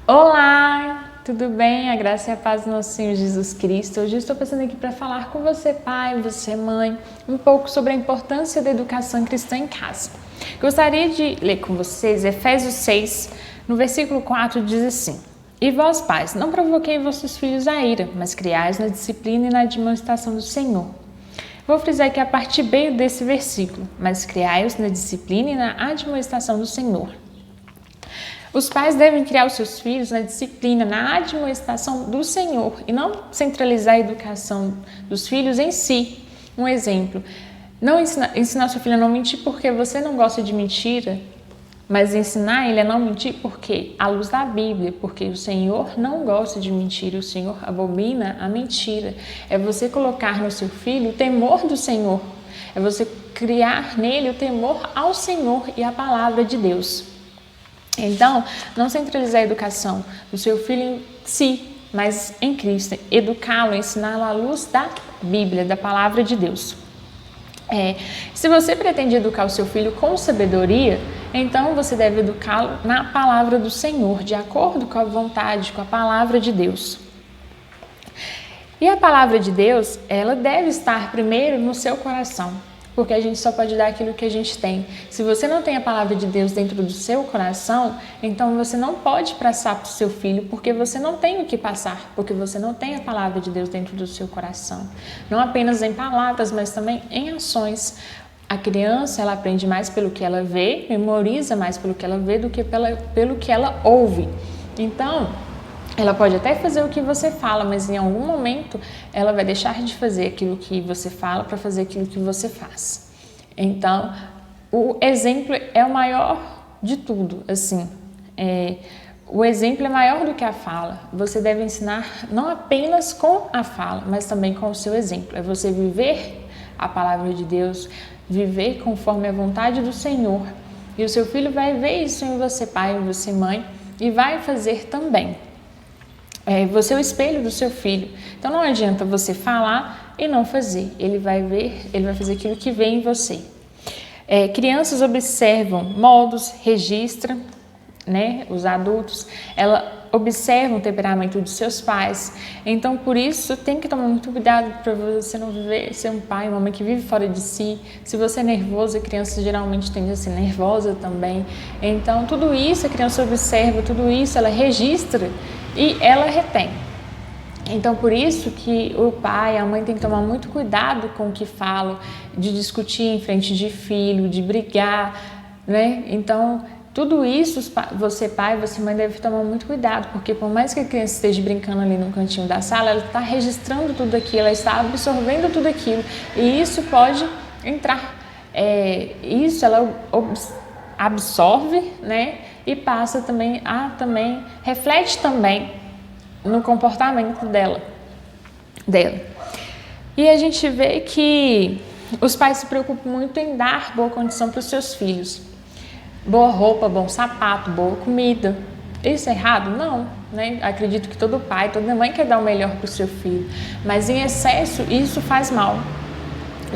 Olá, tudo bem? A graça e a paz do nosso Senhor Jesus Cristo. Hoje eu estou passando aqui para falar com você, pai, você, mãe, um pouco sobre a importância da educação cristã em casa. Gostaria de ler com vocês Efésios 6, no versículo 4, diz assim: E vós, pais, não provoquei vossos filhos a ira, mas criais na disciplina e na admoestação do Senhor. Vou frisar aqui a parte B desse versículo: mas criai-os na disciplina e na admoestação do Senhor. Os pais devem criar os seus filhos na disciplina, na admoestação do Senhor e não centralizar a educação dos filhos em si. Um exemplo, não ensinar seu filho a não mentir porque você não gosta de mentira, mas ensinar ele a não mentir porque, à luz da Bíblia, porque o Senhor não gosta de mentira, o Senhor abomina a mentira. É você colocar no seu filho o temor do Senhor, é você criar nele o temor ao Senhor e à palavra de Deus. Então, não centralizar a educação do seu filho em si, mas em Cristo. Educá-lo, ensiná-lo à luz da Bíblia, da palavra de Deus. Se você pretende educar o seu filho com sabedoria, então você deve educá-lo na palavra do Senhor, de acordo com a vontade, com a palavra de Deus. E a palavra de Deus, ela deve estar primeiro no seu coração, porque a gente só pode dar aquilo que a gente tem. Se você não tem a palavra de Deus dentro do seu coração, então você não pode passar para o seu filho, porque você não tem o que passar, porque você não tem a palavra de Deus dentro do seu coração. Não apenas em palavras, mas também em ações. A criança, ela aprende mais pelo que ela vê, memoriza mais pelo que ela vê do que pelo que ela ouve. Então, ela pode até fazer o que você fala, mas em algum momento ela vai deixar de fazer aquilo que você fala para fazer aquilo que você faz. Então, o exemplo é o maior de tudo, assim. O exemplo é maior do que a fala. Você deve ensinar não apenas com a fala, mas também com o seu exemplo. É você viver a palavra de Deus, viver conforme a vontade do Senhor. E o seu filho vai ver isso em você, pai, em você, mãe, e vai fazer também. Você é o espelho do seu filho. Então não adianta você falar e não fazer. Ele vai ver, ele vai fazer aquilo que vê em você. Crianças observam modos, registram, né? Os adultos, ela observa o temperamento dos seus pais. Então por isso tem que tomar muito cuidado para você não viver, ser um pai, uma mãe que vive fora de si. Se você é nervoso, a criança geralmente tende a ser nervosa também. Então tudo isso a criança observa, tudo isso ela registra e ela retém. Então, por isso que o pai, a mãe tem que tomar muito cuidado com o que falam, de discutir em frente de filho, de brigar, né? Então, tudo isso, você pai, você mãe deve tomar muito cuidado, porque por mais que a criança esteja brincando ali no cantinho da sala, ela está registrando tudo aquilo, ela está absorvendo tudo aquilo, e isso pode entrar, isso ela absorve, né? E passa também reflete também no comportamento dela. E a gente vê que os pais se preocupam muito em dar boa condição para os seus filhos. Boa roupa, bom sapato, boa comida. Isso é errado? Não, né? Acredito que todo pai, toda mãe quer dar o melhor para o seu filho, mas em excesso isso faz mal.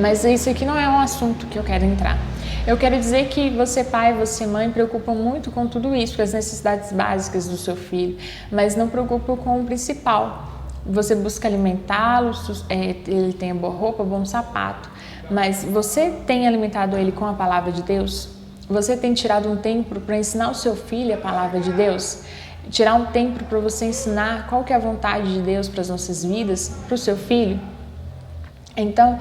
Mas isso aqui não é um assunto que eu quero entrar. Eu quero dizer que você pai, você mãe, preocupa muito com tudo isso, com as necessidades básicas do seu filho, mas não preocupa com o principal. Você busca alimentá-lo, ele tem boa roupa, bom sapato, mas você tem alimentado ele com a palavra de Deus? Você tem tirado um tempo para ensinar o seu filho a palavra de Deus? Tirar um tempo para você ensinar qual que é a vontade de Deus para as nossas vidas, para o seu filho? Então,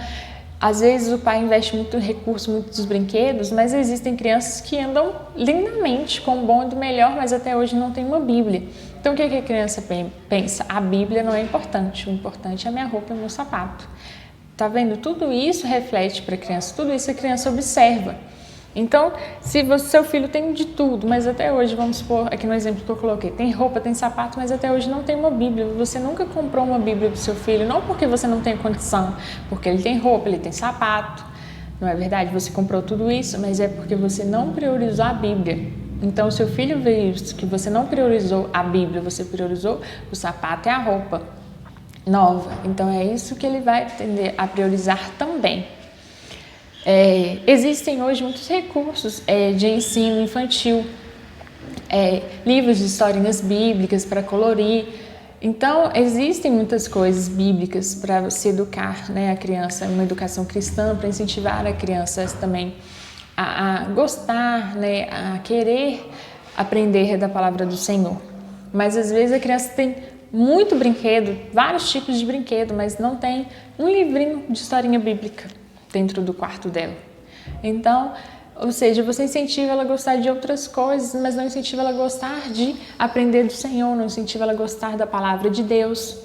às vezes o pai investe muito recurso, muitos brinquedos, mas existem crianças que andam lindamente com o bom e do melhor, mas até hoje não tem uma Bíblia. Então o que a criança pensa? A Bíblia não é importante, o importante é a minha roupa e o meu sapato. Tá vendo? Tudo isso reflete para a criança, tudo isso a criança observa. Então, se seu filho tem de tudo, mas até hoje, vamos supor, aqui no exemplo que eu coloquei, tem roupa, tem sapato, mas até hoje não tem uma Bíblia. Você nunca comprou uma Bíblia para o seu filho, não porque você não tem condição, porque ele tem roupa, ele tem sapato. Não é verdade? Você comprou tudo isso, mas é porque você não priorizou a Bíblia. Então, o seu filho vê isso, que você não priorizou a Bíblia, você priorizou o sapato e a roupa nova. Então, é isso que ele vai tender a priorizar também. Existem hoje muitos recursos de ensino infantil livros de historinhas bíblicas para colorir. Então, existem muitas coisas bíblicas para se educar, né, a criança, uma educação cristã, para incentivar a criança também a gostar, né, a querer aprender da palavra do Senhor. Mas às vezes a criança tem muito brinquedo, vários tipos de brinquedo, mas não tem um livrinho de historinha bíblica dentro do quarto dela. Então, ou seja, você incentiva ela a gostar de outras coisas, mas não incentiva ela a gostar de aprender do Senhor, não incentiva ela a gostar da palavra de Deus.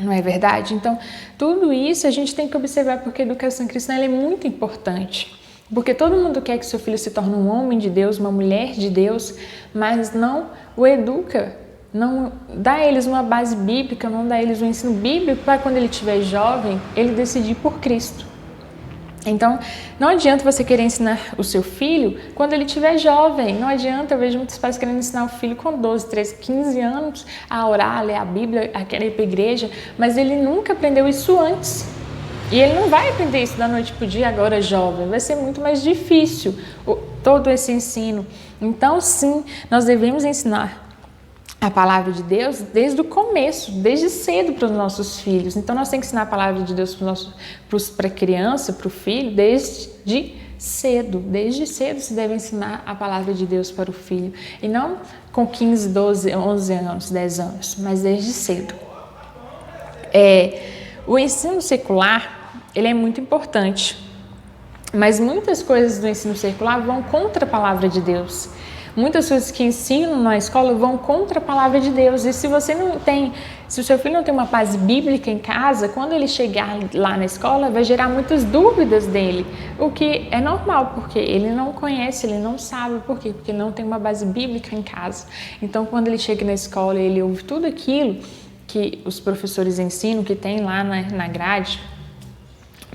Não é verdade? Então, tudo isso a gente tem que observar, porque a educação cristã ela é muito importante. Porque todo mundo quer que seu filho se torne um homem de Deus, uma mulher de Deus, mas não o educa, não dá a eles uma base bíblica, não dá a eles um ensino bíblico para quando ele estiver jovem, ele decidir por Cristo. Então, não adianta você querer ensinar o seu filho quando ele estiver jovem. Não adianta, eu vejo muitos pais querendo ensinar o filho com 12, 13, 15 anos a orar, a ler a Bíblia, a querer ir para a igreja, mas ele nunca aprendeu isso antes. E ele não vai aprender isso da noite para o dia agora jovem, vai ser muito mais difícil todo esse ensino. Então, sim, nós devemos ensinar a palavra de Deus desde o começo, desde cedo para os nossos filhos. Então, nós temos que ensinar a palavra de Deus para a criança, para o filho, desde cedo. Desde cedo se deve ensinar a palavra de Deus para o filho. E não com 15, 12, 11 anos, 10 anos, mas desde cedo. O ensino secular, ele é muito importante, mas muitas coisas do ensino secular vão contra a palavra de Deus. Muitas coisas que ensinam na escola vão contra a palavra de Deus. E se o seu filho não tem uma base bíblica em casa, quando ele chegar lá na escola, vai gerar muitas dúvidas dele. O que é normal, porque ele não conhece, ele não sabe. Por quê? Porque ele não tem uma base bíblica em casa. Então, quando ele chega na escola e ele ouve tudo aquilo que os professores ensinam, que tem lá na grade,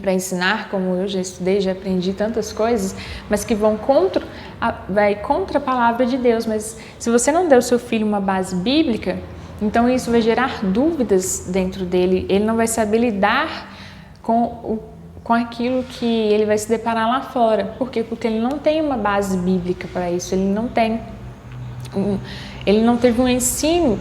para ensinar, como eu já estudei, já aprendi tantas coisas, mas que vão contra a palavra de Deus. Mas se você não der ao seu filho uma base bíblica, então isso vai gerar dúvidas dentro dele, ele não vai saber lidar com aquilo que ele vai se deparar lá fora. Por quê? Porque ele não tem uma base bíblica para isso, ele não teve um ensino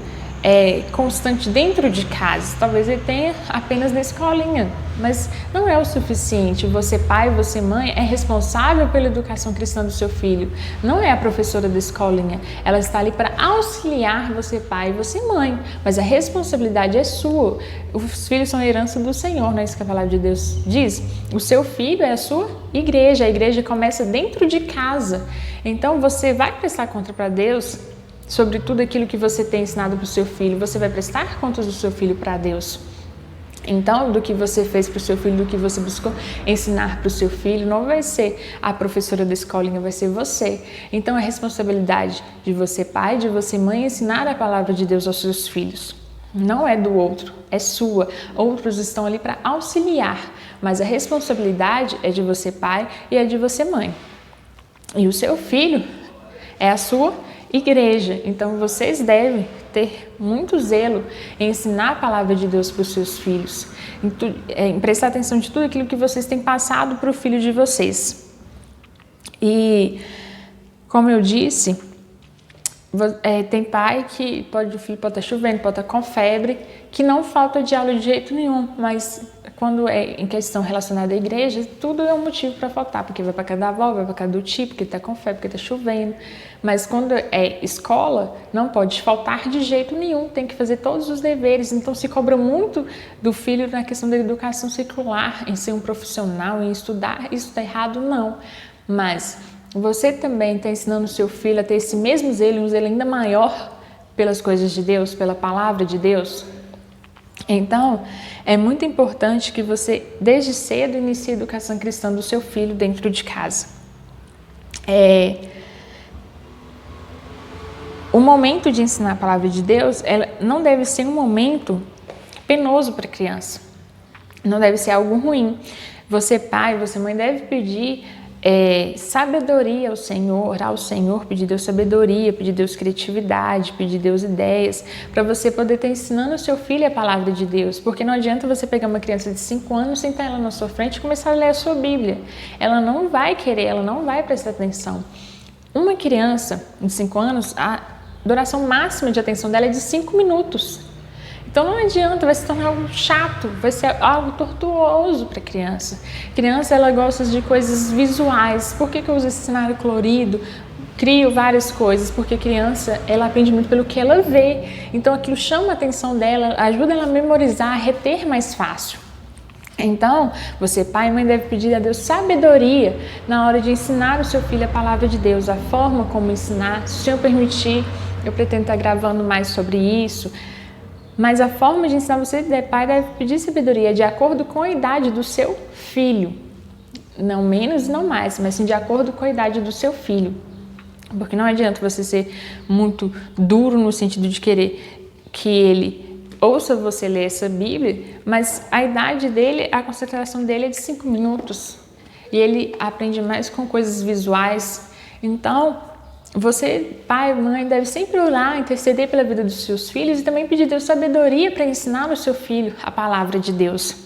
constante dentro de casa. Talvez ele tenha apenas na escolinha, mas não é o suficiente. Você, pai, você, mãe, é responsável pela educação cristã do seu filho. Não é a professora da escolinha. Ela está ali para auxiliar você, pai, e você, mãe, mas a responsabilidade é sua. Os filhos são a herança do Senhor, não é isso que a palavra de Deus diz? O seu filho é a sua igreja. A igreja começa dentro de casa. Então você vai prestar conta para Deus sobre tudo aquilo que você tem ensinado para o seu filho. Você vai prestar contas do seu filho para Deus. Então, do que você fez para o seu filho, do que você buscou ensinar para o seu filho, não vai ser a professora da escolinha, vai ser você. Então, é responsabilidade de você, pai, de você, mãe, ensinar a palavra de Deus aos seus filhos. Não é do outro, é sua. Outros estão ali para auxiliar, mas a responsabilidade é de você, pai, e é de você, mãe. E o seu filho é a sua igreja. Então, vocês devem ter muito zelo em ensinar a palavra de Deus para os seus filhos, em prestar atenção de tudo aquilo que vocês têm passado para o filho de vocês. E, como eu disse, tem pai que o filho pode estar chovendo, pode estar com febre, que não falta de aula de jeito nenhum, mas quando é em questão relacionada à igreja, tudo é um motivo para faltar, porque vai para casa da avó, vai para casa do tio, porque está com febre, porque está chovendo. Mas quando é escola, não pode faltar de jeito nenhum, tem que fazer todos os deveres. Então se cobra muito do filho na questão da educação secular, em ser um profissional, em estudar. Isso está errado? Não. Mas você também está ensinando o seu filho a ter esse mesmo zelo, um zelo ainda maior pelas coisas de Deus, pela palavra de Deus? Então, é muito importante que você, desde cedo, inicie a educação cristã do seu filho dentro de casa. O momento de ensinar a palavra de Deus não deve ser um momento penoso para a criança. Não deve ser algo ruim. Você, pai, você, mãe, deve pedir sabedoria ao Senhor, orar ao Senhor, pedir Deus sabedoria, pedir Deus criatividade, pedir Deus ideias, para você poder estar ensinando o seu filho a palavra de Deus. Porque não adianta você pegar uma criança de 5 anos, sentar ela na sua frente e começar a ler a sua Bíblia. Ela não vai querer, ela não vai prestar atenção. Uma criança de 5 anos, a duração máxima de atenção dela é de 5 minutos. Então não adianta, vai se tornar algo chato, vai ser algo tortuoso para a criança. Criança, ela gosta de coisas visuais. Por que eu uso esse cenário colorido? Crio várias coisas, porque a criança, ela aprende muito pelo que ela vê. Então aquilo chama a atenção dela, ajuda ela a memorizar, a reter mais fácil. Então, você, pai e mãe, deve pedir a Deus sabedoria na hora de ensinar o seu filho a palavra de Deus, a forma como ensinar. Se o Senhor permitir, eu pretendo estar gravando mais sobre isso. Mas a forma de ensinar, você, pai, deve pedir sabedoria de acordo com a idade do seu filho. Não menos, não mais, mas sim de acordo com a idade do seu filho. Porque não adianta você ser muito duro no sentido de querer que ele ouça você ler essa Bíblia, mas a idade dele, a concentração dele é de 5 minutos. E ele aprende mais com coisas visuais. Então, você, pai, mãe, deve sempre orar, interceder pela vida dos seus filhos e também pedir a Deus sabedoria para ensinar ao seu filho a palavra de Deus.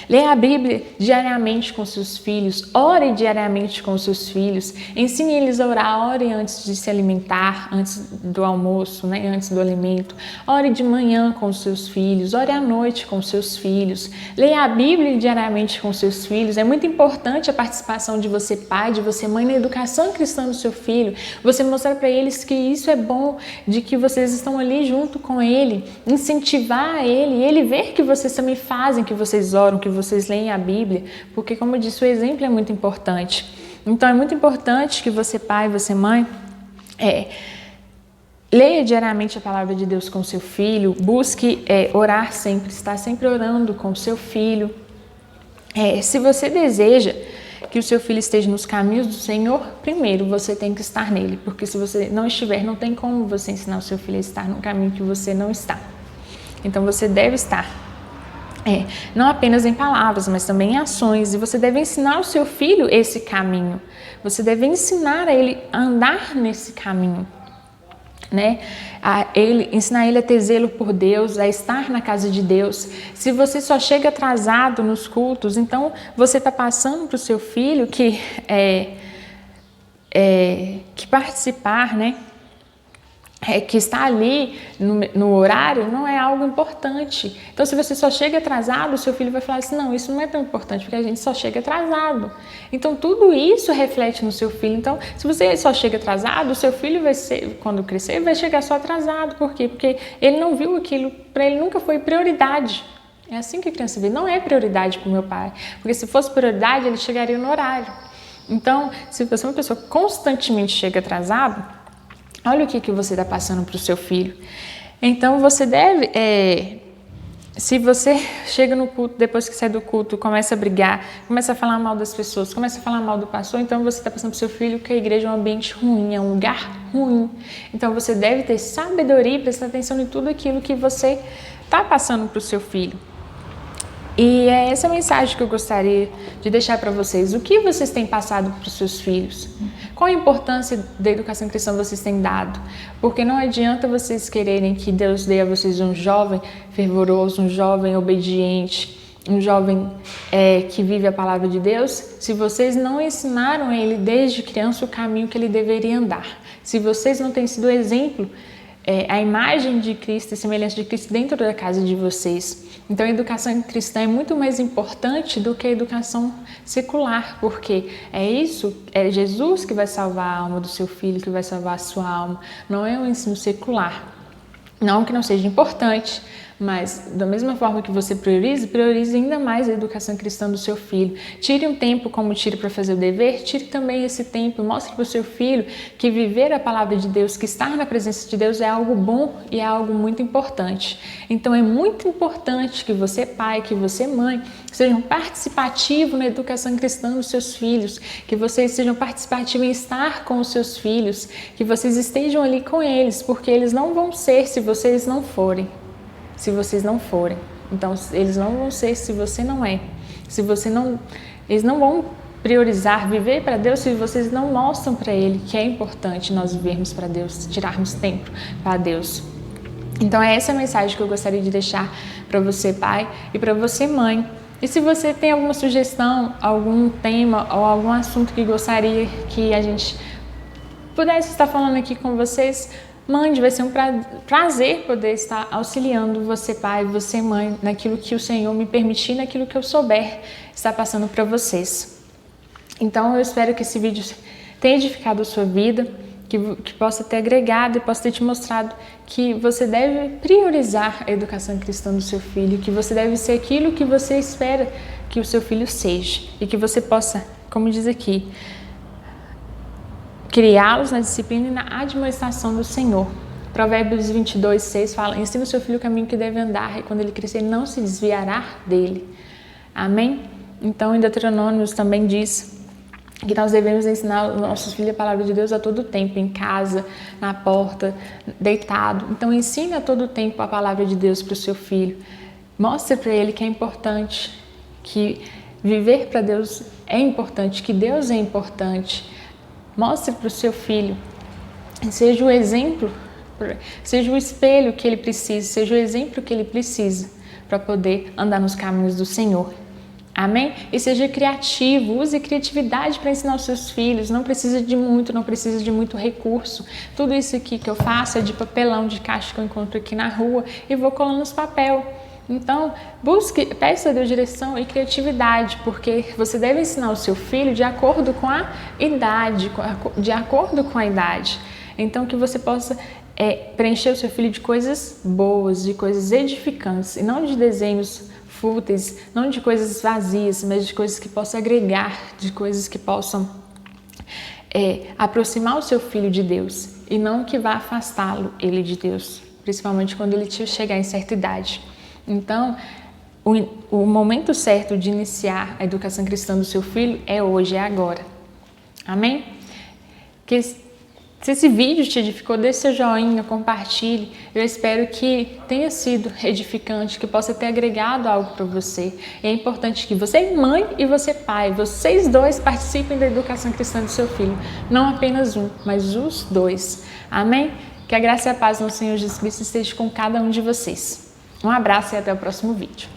Leia a Bíblia diariamente com seus filhos, ore diariamente com seus filhos, ensine eles a orar, ore antes de se alimentar, antes do almoço, né, antes do alimento, ore de manhã com seus filhos, ore à noite com seus filhos, leia a Bíblia diariamente com seus filhos. É muito importante a participação de você, pai, de você, mãe, na educação cristã do seu filho, você mostrar para eles que isso é bom, de que vocês estão ali junto com ele, incentivar ele ver que vocês também fazem, que vocês oram, que vocês leem a Bíblia, porque, como eu disse, o exemplo é muito importante. Então, é muito importante que você, pai, você, mãe, leia diariamente a palavra de Deus com seu filho, busque orar sempre, estar sempre orando com seu filho. Se você deseja que o seu filho esteja nos caminhos do Senhor, primeiro você tem que estar nele, porque se você não estiver, não tem como você ensinar o seu filho a estar no caminho que você não está. Então, você deve estar. Não apenas em palavras, mas também em ações. E você deve ensinar ao seu filho esse caminho. Você deve ensinar a ele a andar nesse caminho, né? Ensinar ele a ter zelo por Deus, a estar na casa de Deus. Se você só chega atrasado nos cultos, então você está passando para o seu filho que participar, né? Que está ali no horário não é algo importante. Então, se você só chega atrasado, o seu filho vai falar assim, não, isso não é tão importante, porque a gente só chega atrasado. Então, tudo isso reflete no seu filho. Então, se você só chega atrasado, o seu filho vai ser, quando crescer, vai chegar só atrasado. Por quê? Porque ele não viu aquilo, para ele nunca foi prioridade. É assim que a criança vê, não é prioridade para o meu pai. Porque se fosse prioridade, ele chegaria no horário. Então, se você é uma pessoa que constantemente chega atrasado, olha o que você está passando para o seu filho. Então, você deve, se você chega no culto, depois que sai do culto, começa a brigar, começa a falar mal das pessoas, começa a falar mal do pastor, então você está passando para o seu filho que a igreja é um ambiente ruim, é um lugar ruim. Então, você deve ter sabedoria e prestar atenção em tudo aquilo que você está passando para o seu filho. E é essa mensagem que eu gostaria de deixar para vocês. O que vocês têm passado para os seus filhos? Qual a importância da educação cristã vocês têm dado? Porque não adianta vocês quererem que Deus dê a vocês um jovem fervoroso, um jovem obediente, um jovem que vive a palavra de Deus, se vocês não ensinaram ele desde criança o caminho que ele deveria andar. Se vocês não têm sido exemplo, a imagem de Cristo e semelhança de Cristo dentro da casa de vocês. Então, a educação cristã é muito mais importante do que a educação secular, porque é Jesus que vai salvar a alma do seu filho, que vai salvar a sua alma, não é o ensino secular. Não que não seja importante, mas da mesma forma que você priorize ainda mais a educação cristã do seu filho. Tire um tempo como tire para fazer o dever, tire também esse tempo, mostre para o seu filho que viver a palavra de Deus, que estar na presença de Deus é algo bom e é algo muito importante. Então é muito importante que você, pai, que você, mãe, sejam participativos na educação cristã dos seus filhos, que vocês sejam participativos em estar com os seus filhos, que vocês estejam ali com eles, porque eles não vão ser se vocês não forem. Se vocês não forem. Então, eles não vão ser se você não é. Eles não vão priorizar viver para Deus se vocês não mostram para Ele que é importante nós vivermos para Deus, tirarmos tempo para Deus. Então, é essa a mensagem que eu gostaria de deixar para você, pai, e para você, mãe. E se você tem alguma sugestão, algum tema ou algum assunto que gostaria que a gente pudesse estar falando aqui com vocês, mande, vai ser um prazer poder estar auxiliando você, pai, você, mãe, naquilo que o Senhor me permitir, naquilo que eu souber estar passando para vocês. Então, eu espero que esse vídeo tenha edificado a sua vida, que possa ter agregado e possa ter te mostrado que você deve priorizar a educação cristã do seu filho, que você deve ser aquilo que você espera que o seu filho seja e que você possa, como diz aqui, criá-los na disciplina e na admoestação do Senhor. Provérbios 22:6 fala: ensina o seu filho o caminho que deve andar e quando ele crescer não se desviará dele. Amém? Então, em Deuteronômios também diz que nós devemos ensinar os nossos filhos a palavra de Deus a todo tempo, em casa, na porta, deitado. Então, ensine a todo tempo a palavra de Deus para o seu filho. Mostre para ele que é importante, que viver para Deus é importante, que Deus é importante. Mostre para o seu filho, seja o exemplo, seja o espelho que ele precisa, seja o exemplo que ele precisa para poder andar nos caminhos do Senhor. Amém? E seja criativo, use criatividade para ensinar os seus filhos, não precisa de muito recurso. Tudo isso aqui que eu faço é de papelão, de caixa que eu encontro aqui na rua e vou colando nos papel. Então, peça a Deus direção e criatividade, porque você deve ensinar o seu filho de acordo com a idade, Então, que você possa preencher o seu filho de coisas boas, de coisas edificantes, e não de desenhos fúteis, não de coisas vazias, mas de coisas que possam agregar, de coisas que possam aproximar o seu filho de Deus, e não que vá afastá-lo ele de Deus, principalmente quando ele chegar em certa idade. Então, o momento certo de iniciar a educação cristã do seu filho é hoje, é agora. Amém? Se esse vídeo te edificou, deixe seu joinha, compartilhe. Eu espero que tenha sido edificante, que possa ter agregado algo para você. E é importante que você, mãe, e você, pai, vocês dois participem da educação cristã do seu filho. Não apenas um, mas os dois. Amém? Que a graça e a paz do Senhor Jesus Cristo esteja com cada um de vocês. Um abraço e até o próximo vídeo.